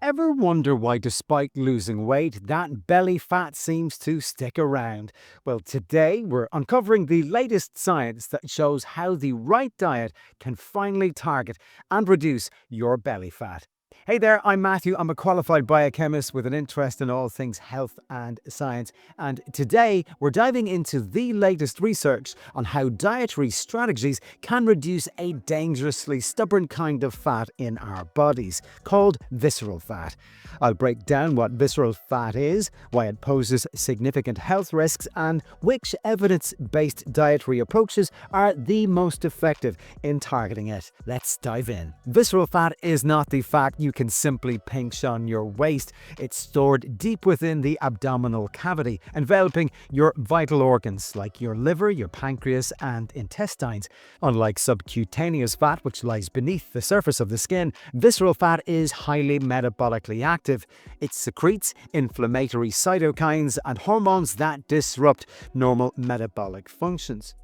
Ever wonder why, despite losing weight, that belly fat seems to stick around? Well, today we're uncovering the latest science that shows how the right diet can finally target and reduce your belly fat. Hey there, I'm Matthew. I'm a qualified biochemist with an interest in all things health and science. And today we're diving into the latest research on how dietary strategies can reduce a dangerously stubborn kind of fat in our bodies, called visceral fat. I'll break down what visceral fat is, why it poses significant health risks, and which evidence-based dietary approaches are the most effective in targeting it. Let's dive in. Visceral fat is not the fat you can simply pinch on your waist. It's stored deep within the abdominal cavity, enveloping your vital organs like your liver, your pancreas, and intestines. Unlike subcutaneous fat, which lies beneath the surface of the skin, visceral fat is highly metabolically active. It secretes inflammatory cytokines and hormones that disrupt normal metabolic functions.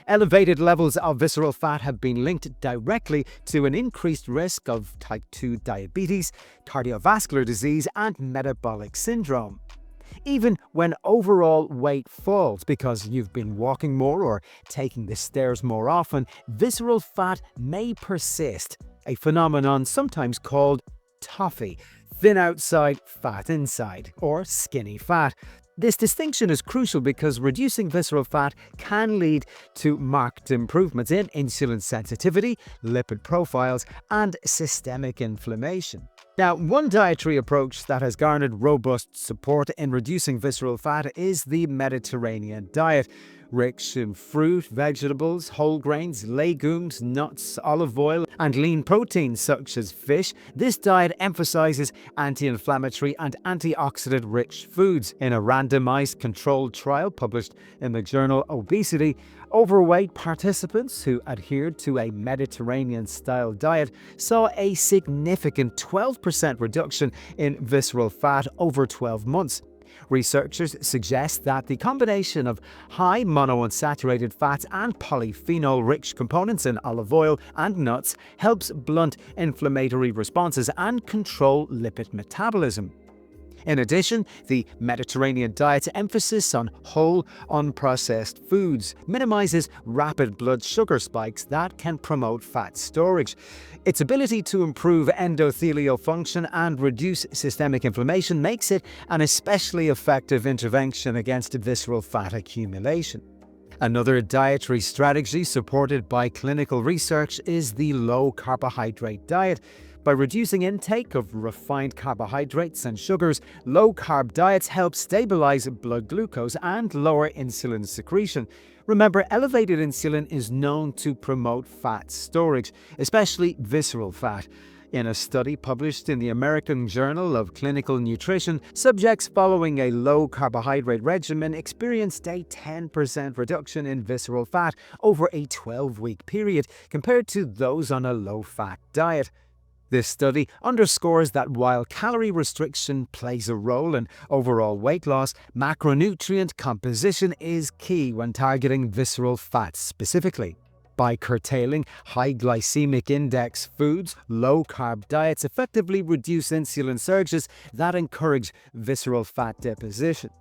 Elevated levels of visceral fat have been linked directly to an increased risk of type 2 diabetes, cardiovascular disease, and metabolic syndrome. Even when overall weight falls because you've been walking more or taking the stairs more often, visceral fat may persist, a phenomenon sometimes called toffee, thin outside, fat inside, or skinny fat. This distinction is crucial because reducing visceral fat can lead to marked improvements in insulin sensitivity, lipid profiles, and systemic inflammation. Now, one dietary approach that has garnered robust support in reducing visceral fat is the Mediterranean diet. Rich in fruit, vegetables, whole grains, legumes, nuts, olive oil, and lean proteins such as fish, this diet emphasizes anti-inflammatory and antioxidant-rich foods. In a randomized controlled trial published in the journal Obesity, overweight participants who adhered to a Mediterranean-style diet saw a significant 12% reduction in visceral fat over 12 months. Researchers suggest that the combination of high monounsaturated fats and polyphenol-rich components in olive oil and nuts helps blunt inflammatory responses and control lipid metabolism. In addition, the Mediterranean diet's emphasis on whole, unprocessed foods minimizes rapid blood sugar spikes that can promote fat storage. Its ability to improve endothelial function and reduce systemic inflammation makes it an especially effective intervention against visceral fat accumulation. Another dietary strategy supported by clinical research is the low-carbohydrate diet. By reducing intake of refined carbohydrates and sugars, low-carb diets help stabilize blood glucose and lower insulin secretion. Remember, elevated insulin is known to promote fat storage, especially visceral fat. In a study published in the American Journal of Clinical Nutrition, subjects following a low-carbohydrate regimen experienced a 10% reduction in visceral fat over a 12-week period compared to those on a low-fat diet. This study underscores that while calorie restriction plays a role in overall weight loss, macronutrient composition is key when targeting visceral fat specifically. By curtailing high glycemic index foods, low-carb diets effectively reduce insulin surges that encourage visceral fat deposition.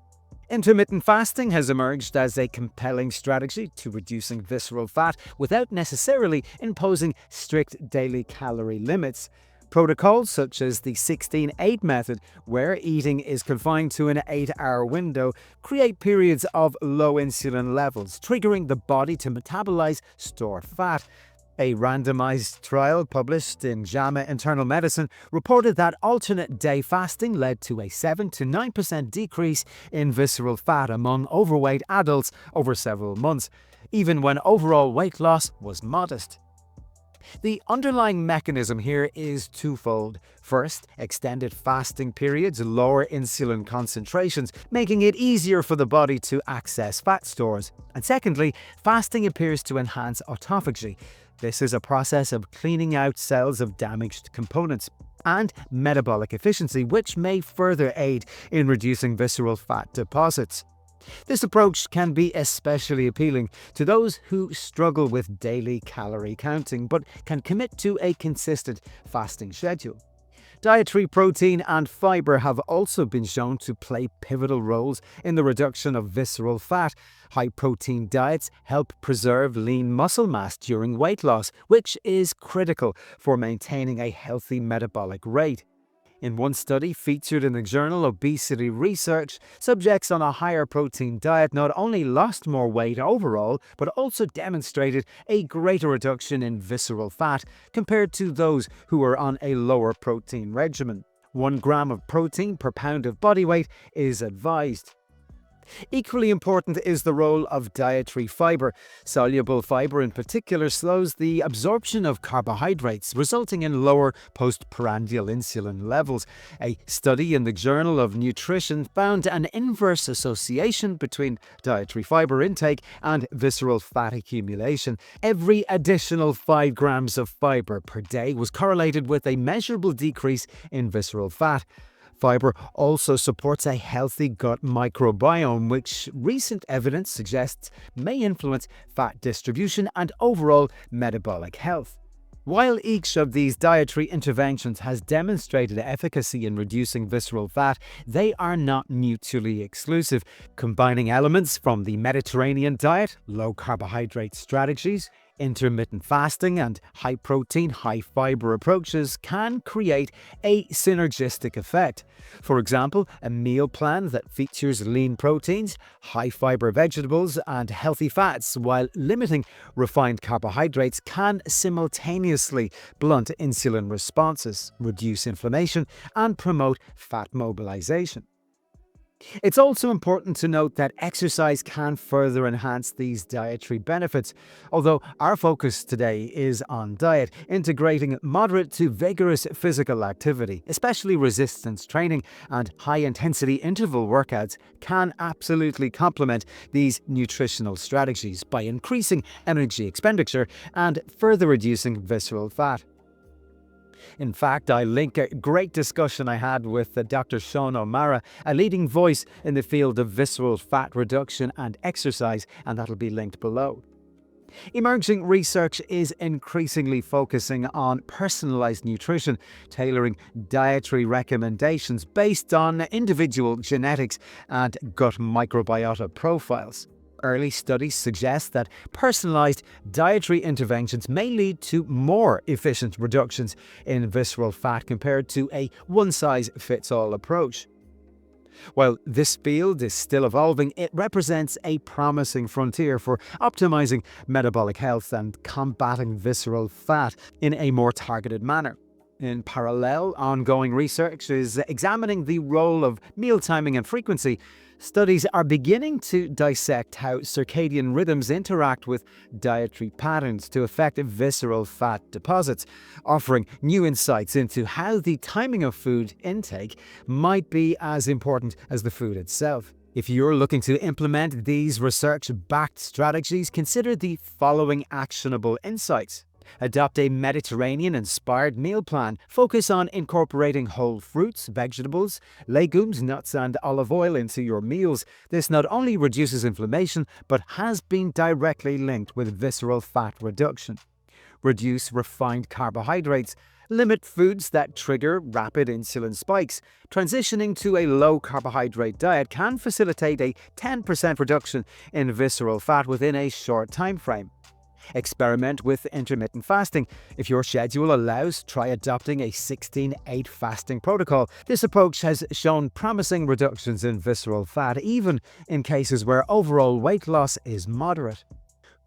Intermittent fasting has emerged as a compelling strategy to reducing visceral fat without necessarily imposing strict daily calorie limits. Protocols such as the 16-8 method, where eating is confined to an 8-hour window, create periods of low insulin levels, triggering the body to metabolize stored fat. A randomized trial published in JAMA Internal Medicine reported that alternate day fasting led to a 7 to 9% decrease in visceral fat among overweight adults over several months, even when overall weight loss was modest. The underlying mechanism here is twofold. First, extended fasting periods lower insulin concentrations, making it easier for the body to access fat stores. And secondly, fasting appears to enhance autophagy. This is a process of cleaning out cells of damaged components and metabolic efficiency, which may further aid in reducing visceral fat deposits. This approach can be especially appealing to those who struggle with daily calorie counting but can commit to a consistent fasting schedule. Dietary protein and fiber have also been shown to play pivotal roles in the reduction of visceral fat. High-protein diets help preserve lean muscle mass during weight loss, which is critical for maintaining a healthy metabolic rate. In one study featured in the journal Obesity Research, subjects on a higher protein diet not only lost more weight overall, but also demonstrated a greater reduction in visceral fat compared to those who were on a lower protein regimen. 1 gram of protein per pound of body weight is advised. Equally important is the role of dietary fiber. Soluble fiber in particular slows the absorption of carbohydrates, resulting in lower postprandial insulin levels. A study in the Journal of Nutrition found an inverse association between dietary fiber intake and visceral fat accumulation. Every additional 5 grams of fiber per day was correlated with a measurable decrease in visceral fat. Fiber also supports a healthy gut microbiome, which recent evidence suggests may influence fat distribution and overall metabolic health. While each of these dietary interventions has demonstrated efficacy in reducing visceral fat, they are not mutually exclusive. Combining elements from the Mediterranean diet, low-carbohydrate strategies, intermittent fasting, and high-protein, high-fiber approaches can create a synergistic effect. For example, a meal plan that features lean proteins, high-fiber vegetables, and healthy fats while limiting refined carbohydrates can simultaneously blunt insulin responses, reduce inflammation, and promote fat mobilization. It's also important to note that exercise can further enhance these dietary benefits. Although our focus today is on diet, integrating moderate to vigorous physical activity, especially resistance training and high-intensity interval workouts, can absolutely complement these nutritional strategies by increasing energy expenditure and further reducing visceral fat. In fact, I link a great discussion I had with Dr. Sean O'Mara, a leading voice in the field of visceral fat reduction and exercise, and that'll be linked below. Emerging research is increasingly focusing on personalized nutrition, tailoring dietary recommendations based on individual genetics and gut microbiota profiles. Early studies suggest that personalized dietary interventions may lead to more efficient reductions in visceral fat compared to a one-size-fits-all approach. While this field is still evolving, it represents a promising frontier for optimizing metabolic health and combating visceral fat in a more targeted manner. In parallel, ongoing research is examining the role of meal timing and frequency. Studies are beginning to dissect how circadian rhythms interact with dietary patterns to affect visceral fat deposits, offering new insights into how the timing of food intake might be as important as the food itself. If you're looking to implement these research-backed strategies, consider the following actionable insights. Adopt a Mediterranean-inspired meal plan. Focus on incorporating whole fruits, vegetables, legumes, nuts, and olive oil into your meals. This not only reduces inflammation, but has been directly linked with visceral fat reduction. Reduce refined carbohydrates. Limit foods that trigger rapid insulin spikes. Transitioning to a low-carbohydrate diet can facilitate a 10% reduction in visceral fat within a short time frame. Experiment with intermittent fasting. If your schedule allows, try adopting a 16-8 fasting protocol. This approach has shown promising reductions in visceral fat, even in cases where overall weight loss is moderate.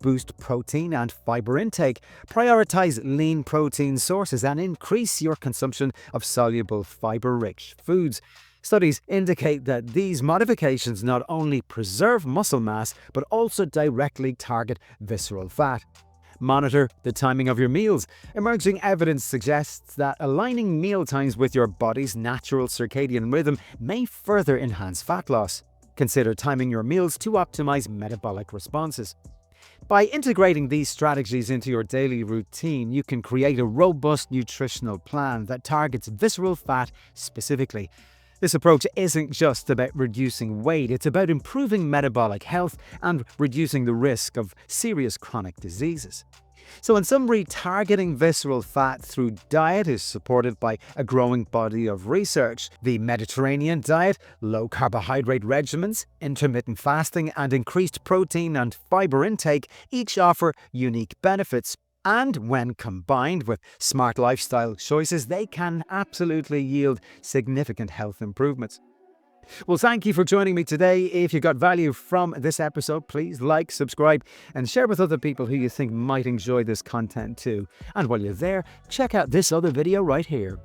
Boost protein and fiber intake. Prioritize lean protein sources and increase your consumption of soluble fiber-rich foods. Studies indicate that these modifications not only preserve muscle mass, but also directly target visceral fat. Monitor the timing of your meals. Emerging evidence suggests that aligning meal times with your body's natural circadian rhythm may further enhance fat loss. Consider timing your meals to optimize metabolic responses. By integrating these strategies into your daily routine, you can create a robust nutritional plan that targets visceral fat specifically. This approach isn't just about reducing weight, it's about improving metabolic health and reducing the risk of serious chronic diseases. So in summary, targeting visceral fat through diet is supported by a growing body of research. The Mediterranean diet, low carbohydrate regimens, intermittent fasting, and increased protein and fiber intake each offer unique benefits. And when combined with smart lifestyle choices, they can absolutely yield significant health improvements. Well, thank you for joining me today. If you got value from this episode, please like, subscribe, and share with other people who you think might enjoy this content too. And while you're there, check out this other video right here.